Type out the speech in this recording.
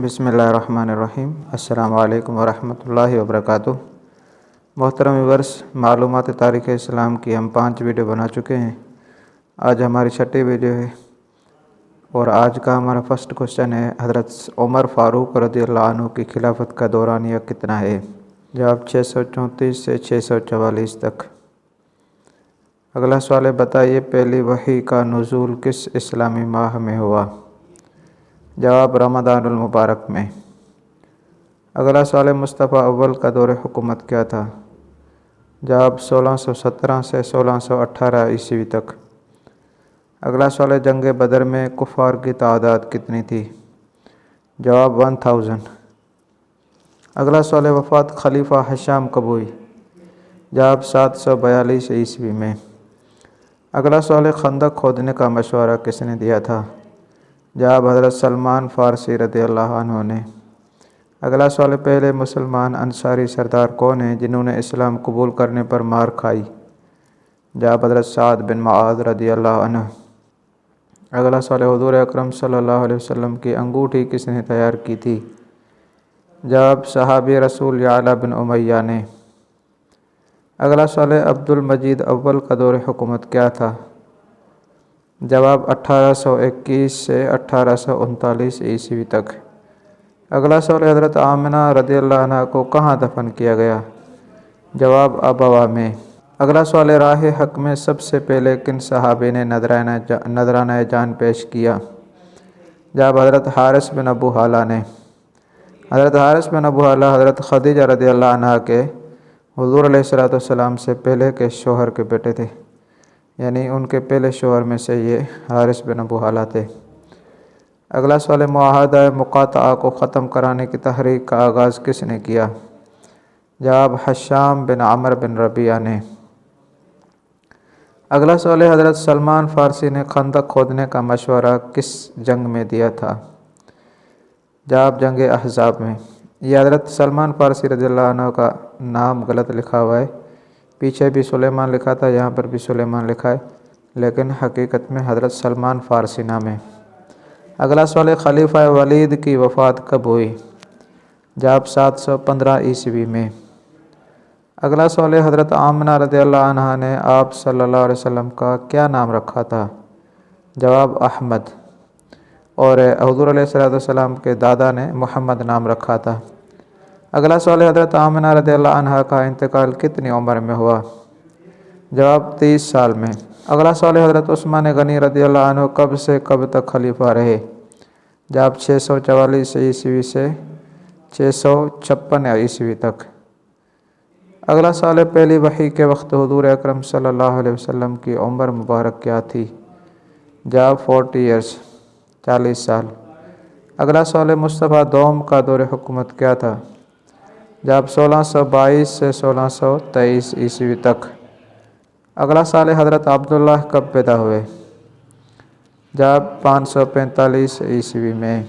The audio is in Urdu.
بسم اللہ الرحمن الرحیم۔ السلام علیکم ورحمۃ اللہ وبرکاتہ۔ محترم ویورس، معلومات تاریخ اسلام کی ہم 5 ویڈیو بنا چکے ہیں۔ آج ہماری 6ٹھی ویڈیو ہے اور آج کا ہمارا فرسٹ کوشچن ہے، حضرت عمر فاروق رضی اللہ عنہ کی خلافت کا دورانیہ کتنا ہے؟ جواب 634 سے 644 تک۔ اگلا سوال ہے، بتائیے پہلی وحی کا نزول کس اسلامی ماہ میں ہوا؟ جواب رمضان المبارک میں۔ اگلا سوال ہے، مصطفیٰ اول کا دور حکومت کیا تھا؟ جواب 1617 سے 1618 عیسوی تک۔ اگلا سوال ہے، جنگ بدر میں کفار کی تعداد کتنی تھی؟ جواب 1000۔ اگلا سوال ہے، وفات خلیفہ ہشام کب ہوئی؟ جواب 742 عیسوی میں۔ اگلا سوال ہے، خندق کھودنے کا مشورہ کس نے دیا تھا؟ جواب حضرت سلمان فارسی رضی اللہ عنہ نے۔ اگلا سوال ہے، پہلے مسلمان انصاری سردار کون ہیں جنہوں نے اسلام قبول کرنے پر مار کھائی؟ جواب حضرت سعد بن معاذ رضی اللہ عنہ۔ اگلا سوال ہے، حضور اکرم صلی اللہ علیہ وسلم کی انگوٹھی کس نے تیار کی تھی؟ جواب صحابی رسول یعلا بن امیہ نے۔ اگلا سوال ہے، عبد المجید اول کا دور حکومت کیا تھا؟ جواب 1821 سے 1839 عیسوی تک۔ اگلا سوال ہے، حضرت آمنہ رضی اللہ عنہ کو کہاں دفن کیا گیا؟ جواب ابوا میں۔ اگلا سوال ہے، راہ حق میں سب سے پہلے کن صحابی نے نذرانہ جان پیش کیا؟ جواب حضرت حارث بن ابو حالہ نے۔ حضرت حارث بن ابو حالہ حضرت خدیجہ رضی اللہ عنہ کے حضور علیہ السلام سے پہلے کے شوہر کے بیٹے تھے، یعنی ان کے پہلے شوہر میں سے یہ حارث بن ابو حالہ تھے۔ اگلا سوال ہے، معاہدہ مقاطعہ کو ختم کرانے کی تحریک کا آغاز کس نے کیا؟ جواب حشام بن عمر بن ربیعہ نے۔ اگلا سوال ہے، حضرت سلمان فارسی نے خندق کھودنے کا مشورہ کس جنگ میں دیا تھا؟ جواب جنگ احزاب میں۔ یہ حضرت سلمان فارسی رضی اللہ عنہ کا نام غلط لکھا ہوا ہے، پیچھے بھی سلیمان لکھا تھا، یہاں پر بھی سلیمان لکھا ہے، لیکن حقیقت میں حضرت سلمان فارسی نام ہے۔ اگلا سوال ہے، خلیفہ ولید کی وفات کب ہوئی؟ جواب 715 عیسوی میں۔ اگلا سوال ہے، حضرت آمنہ رضی اللہ عنہ نے آپ صلی اللہ علیہ وسلم کا کیا نام رکھا تھا؟ جواب احمد، اور حضور علیہ السلام کے دادا نے محمد نام رکھا تھا۔ اگلا سوال ہے، حضرت آمنہ رضی اللہ عنہ کا انتقال کتنی عمر میں ہوا؟ جواب 30 سال میں۔ اگلا سوال ہے، حضرت عثمان غنی رضی اللہ عنہ کب سے کب تک خلیفہ رہے؟ جواب 644 عیسوی سے 656 عیسوی تک۔ اگلا سوال ہے، پہلی وحی کے وقت حضور اکرم صلی اللہ علیہ وسلم کی عمر مبارک کیا تھی؟ جواب 40 ایئرس، 40 سال۔ اگلا سوال ہے، مصطفیٰ دوم کا دور حکومت کیا تھا؟ جواب 1622 سے 1623 عیسوی تک۔ اگلا سوال ہے، حضرت عبداللہ کب پیدا ہوئے؟ جواب 545 عیسوی میں۔